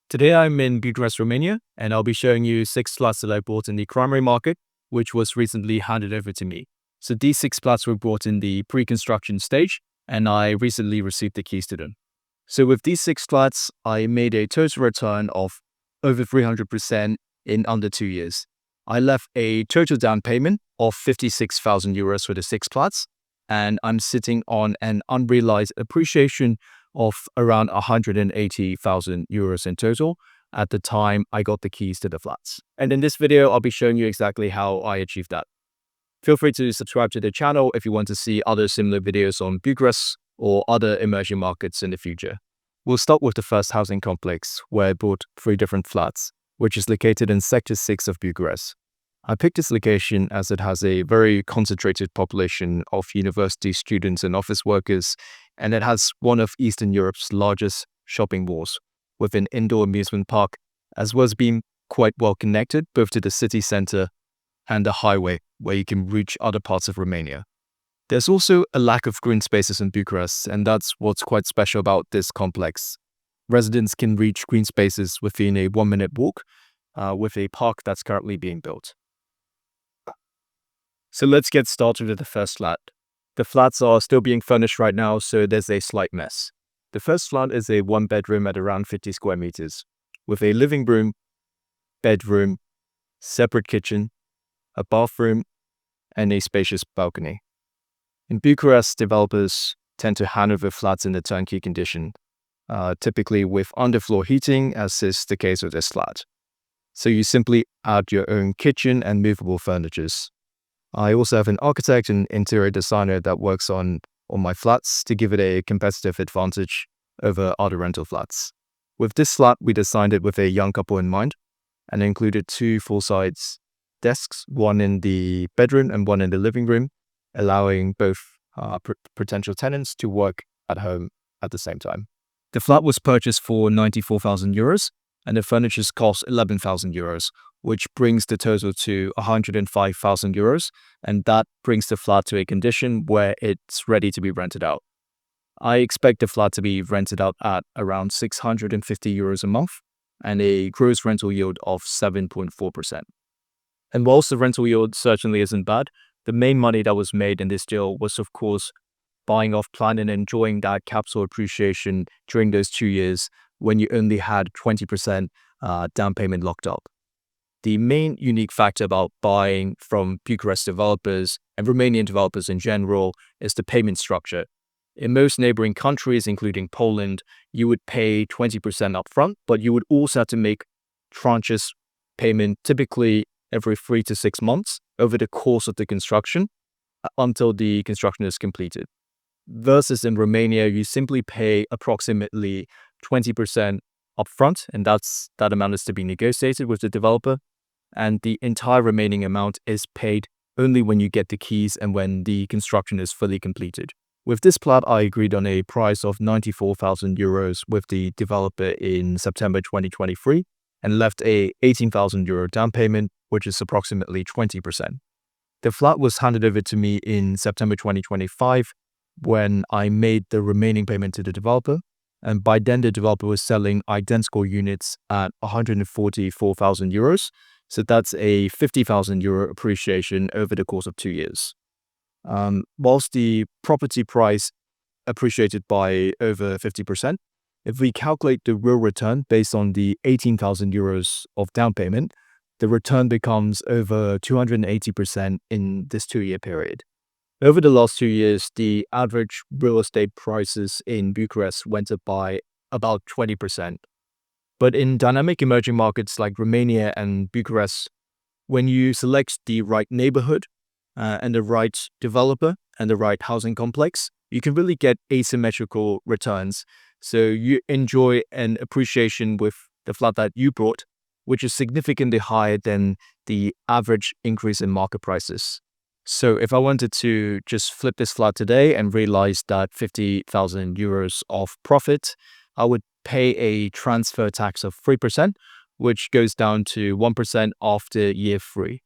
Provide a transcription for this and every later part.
Today I'm in Bucharest, Romania, and I'll be showing you 6 flats that I bought in the primary market, which was recently handed over to me. So these 6 flats were bought in the pre-construction stage, and I recently received the keys to them. So with these 6 flats, I made a total return of over 300% in under 2 years. I left a total down payment of 56,000 euros for the 6 flats, and I'm sitting on an unrealized appreciation of around 180,000 euros in total at the time I got the keys to the flats. And in this video, I'll be showing you exactly how I achieved that. Feel free to subscribe to the channel if you want to see other similar videos on Bucharest or other emerging markets in the future. We'll start with the first housing complex, where I bought 3 different flats, which is located in Sector 6 of Bucharest. I picked this location as it has a very concentrated population of university students and office workers, and it has one of Eastern Europe's largest shopping malls, with an indoor amusement park, as well as being quite well connected both to the city center and the highway, where you can reach other parts of Romania. There's also a lack of green spaces in Bucharest, and that's what's quite special about this complex. Residents can reach green spaces within a 1-minute walk, with a park that's currently being built. So let's get started with the first flat. The flats are still being furnished right now, so there's a slight mess. The first flat is a 1-bedroom at around 50 square meters, with a living room, bedroom, separate kitchen, a bathroom, and a spacious balcony. In Bucharest, developers tend to hand over flats in the turnkey condition, typically with underfloor heating, as is the case with this flat. So you simply add your own kitchen and movable furnitures. I also have an architect and interior designer that works on my flats to give it a competitive advantage over other rental flats. With this flat, we designed it with a young couple in mind and included 2 full-size desks, one in the bedroom and one in the living room, allowing both potential tenants to work at home at the same time. The flat was purchased for 94,000 euros and the furniture cost 11,000 euros, which brings the total to 105,000 euros, and that brings the flat to a condition where it's ready to be rented out. I expect the flat to be rented out at around 650 euros a month and a gross rental yield of 7.4%. And whilst the rental yield certainly isn't bad, the main money that was made in this deal was, of course, buying off plan and enjoying that capital appreciation during those 2 years when you only had 20% down payment locked up. The main unique factor about buying from Bucharest developers and Romanian developers in general is the payment structure. In most neighboring countries, including Poland, you would pay 20% upfront, but you would also have to make tranches payment typically every 3 to 6 months over the course of the construction until the construction is completed. Versus in Romania, you simply pay approximately 20% upfront, and that amount is to be negotiated with the developer, and the entire remaining amount is paid only when you get the keys and when the construction is fully completed. With this plot, I agreed on a price of 94,000 euros with the developer in September 2023 and left a 18,000 euro down payment, which is approximately 20%. The flat was handed over to me in September 2025 when I made the remaining payment to the developer, and by then the developer was selling identical units at 144,000 euros. So that's a 50,000 euro appreciation over the course of 2 years. Whilst the property price appreciated by over 50%, if we calculate the real return based on the 18,000 euros of down payment, the return becomes over 280% in this 2-year period. Over the last 2 years, the average real estate prices in Bucharest went up by about 20%. But in dynamic emerging markets like Romania and Bucharest, when you select the right neighborhood and the right developer and the right housing complex, you can really get asymmetrical returns. So you enjoy an appreciation with the flat that you bought, which is significantly higher than the average increase in market prices. So if I wanted to just flip this flat today and realize that 50,000 euros of profit, I would pay a transfer tax of 3%, which goes down to 1% after year 3.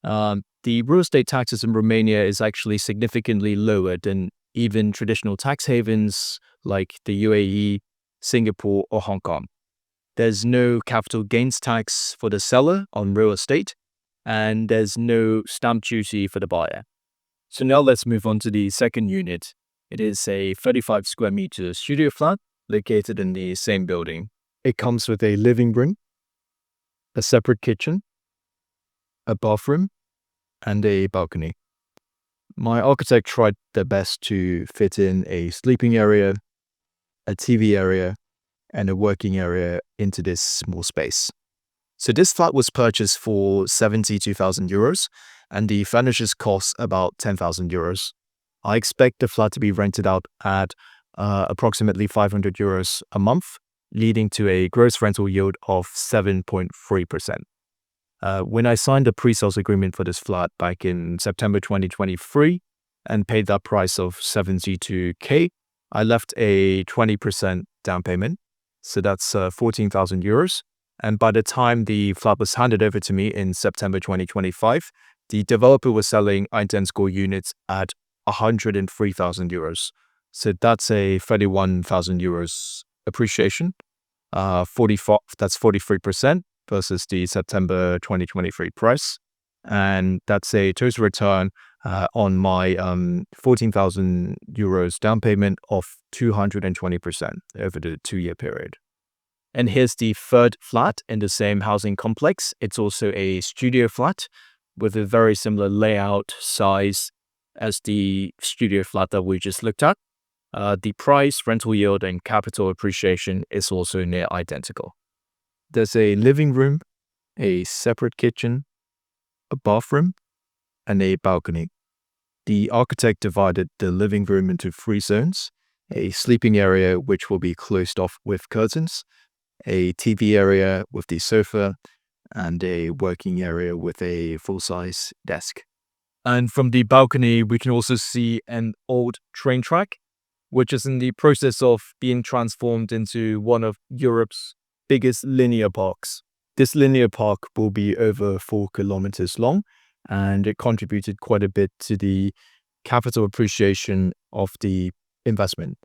The real estate taxes in Romania is actually significantly lower than even traditional tax havens like the UAE, Singapore, or Hong Kong. There's no capital gains tax for the seller on real estate, and there's no stamp duty for the buyer. So now let's move on to the second unit. It is a 35 square meter studio flat located in the same building. It comes with a living room, a separate kitchen, a bathroom, and a balcony. My architect tried their best to fit in a sleeping area, a TV area, and a working area into this small space. So this flat was purchased for 72,000 euros, and the furnishings cost about 10,000 euros. I expect the flat to be rented out at approximately 500 euros a month, leading to a gross rental yield of 7.3%. When I signed the pre-sales agreement for this flat back in September 2023 and paid that price of 72k, I left a 20% down payment. So that's 14,000 euros. And by the time the flat was handed over to me in September 2025, the developer was selling identical units at 103,000 euros. So that's a 31,000 euros appreciation. That's 43% versus the September 2023 price. And that's a total return on my 14,000 euros down payment of 220% over the 2-year period. And here's the third flat in the same housing complex. It's also a studio flat with a very similar layout, size as the studio flat that we just looked at. The price, rental yield, and capital appreciation is also near identical. There's a living room, a separate kitchen, a bathroom, and a balcony. The architect divided the living room into 3 zones: a sleeping area which will be closed off with curtains, a TV area with the sofa, and a working area with a full-size desk. And from the balcony, we can also see an old train track, which is in the process of being transformed into one of Europe's biggest linear parks. This linear park will be over 4 kilometers long, and it contributed quite a bit to the capital appreciation of the investment.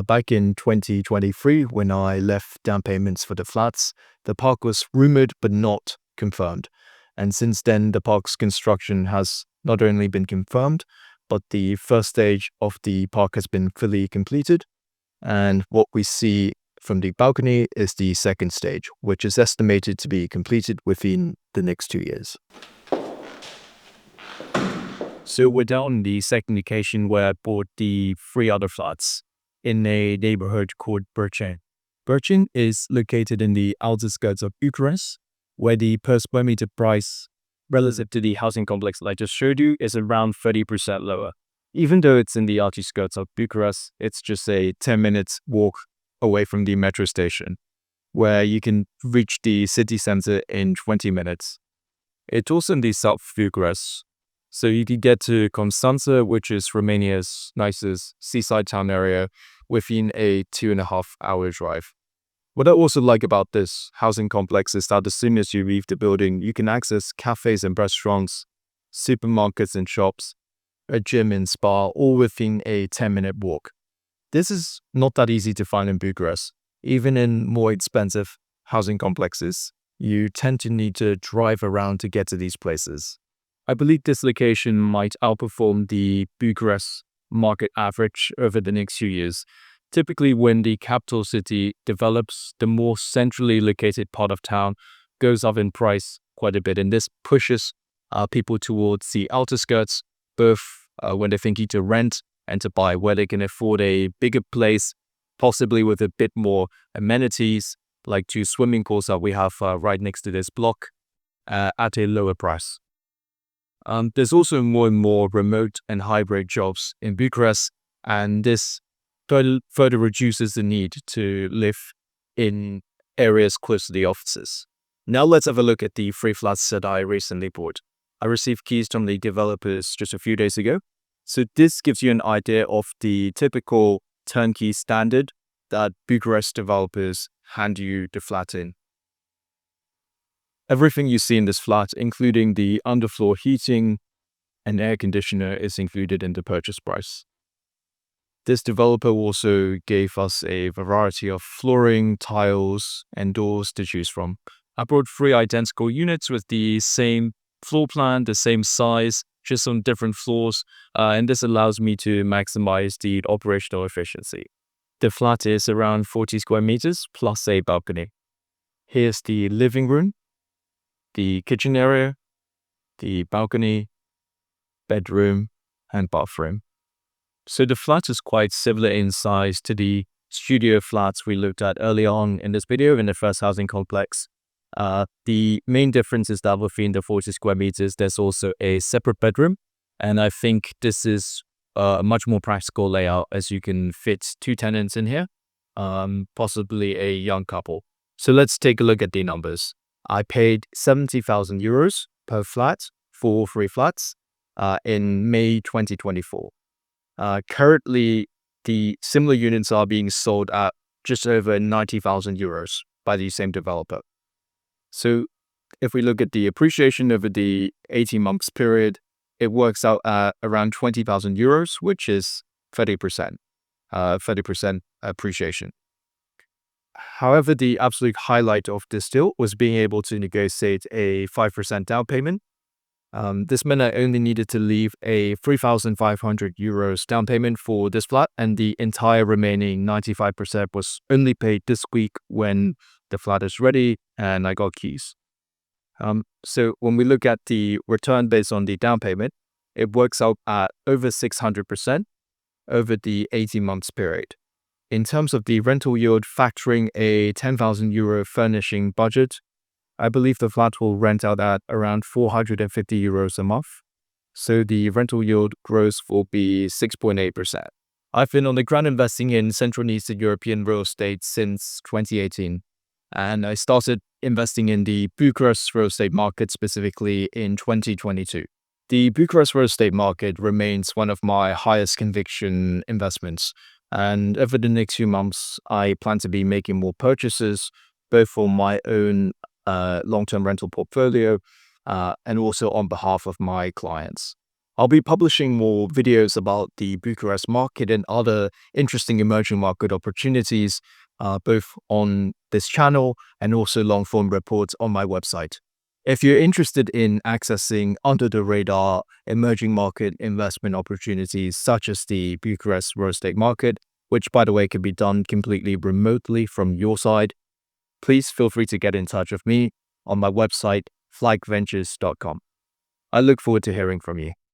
Back in 2023, when I left down payments for the flats, the park was rumored but not confirmed. And since then, the park's construction has not only been confirmed, but the first stage of the park has been fully completed. And what we see from the balcony is the second stage, which is estimated to be completed within the next 2 years. So we're down in the second location where I bought the 3 other flats in a neighborhood called Berceni. Berceni is located in the outskirts of Bucharest, where the per square meter price relative to the housing complex that I just showed you is around 30% lower. Even though it's in the outskirts of Bucharest, it's just a 10 minutes walk away from the metro station, where you can reach the city center in 20 minutes. It's also in the south of Bucharest, so you can get to Constanța, which is Romania's nicest seaside town area, within a 2.5-hour drive. What I also like about this housing complex is that as soon as you leave the building, you can access cafes and restaurants, supermarkets and shops, a gym and spa, all within a 10-minute walk. This is not that easy to find in Bucharest. Even in more expensive housing complexes, you tend to need to drive around to get to these places. I believe this location might outperform the Bucharest market average over the next few years. Typically, when the capital city develops, the more centrally located part of town goes up in price quite a bit, and this pushes people towards the outskirts, both when they're thinking to rent and to buy, where they can afford a bigger place, possibly with a bit more amenities, like 2 swimming pools that we have right next to this block, at a lower price. There's also more and more remote and hybrid jobs in Bucharest, and this further reduces the need to live in areas close to the offices. Now let's have a look at the 3 flats that I recently bought. I received keys from the developers just a few days ago. So this gives you an idea of the typical turnkey standard that Bucharest developers hand you the flat in. Everything you see in this flat, including the underfloor heating and air conditioner, is included in the purchase price. This developer also gave us a variety of flooring, tiles, and doors to choose from. I brought 3 identical units with the same floor plan, the same size, just on different floors, and this allows me to maximize the operational efficiency. The flat is around 40 square meters plus a balcony. Here's the living room, the kitchen area, the balcony, bedroom, and bathroom. So the flat is quite similar in size to the studio flats we looked at earlier on in this video in the first housing complex. The main difference is that within the 40 square meters, there's also a separate bedroom. And I think this is a much more practical layout as you can fit 2 tenants in here, possibly a young couple. So let's take a look at the numbers. I paid 70,000 euros per flat for 3 flats in May 2024. Currently, the similar units are being sold at just over 90,000 euros by the same developer. So if we look at the appreciation over the 18 months period, it works out at around 20,000 euros, which is 30% appreciation. However, the absolute highlight of this deal was being able to negotiate a 5% down payment. This meant I only needed to leave a 3,500 euros down payment for this flat, and the entire remaining 95% was only paid this week when the flat is ready and I got keys. So when we look at the return based on the down payment, it works out at over 600% over the 18 months period. In terms of the rental yield, factoring a 10,000 euro furnishing budget, I believe the flat will rent out at around 450 euros a month. So the rental yield gross will be 6.8%. I've been on the ground investing in Central and Eastern European real estate since 2018. And I started investing in the Bucharest real estate market specifically in 2022. The Bucharest real estate market remains one of my highest conviction investments. And over the next few months, I plan to be making more purchases, both for my own long-term rental portfolio and also on behalf of my clients. I'll be publishing more videos about the Bucharest market and other interesting emerging market opportunities, both on this channel and also long-form reports on my website. If you're interested in accessing under-the-radar emerging market investment opportunities such as the Bucharest real estate market, which by the way can be done completely remotely from your side, please feel free to get in touch with me on my website, flagventures.com. I look forward to hearing from you.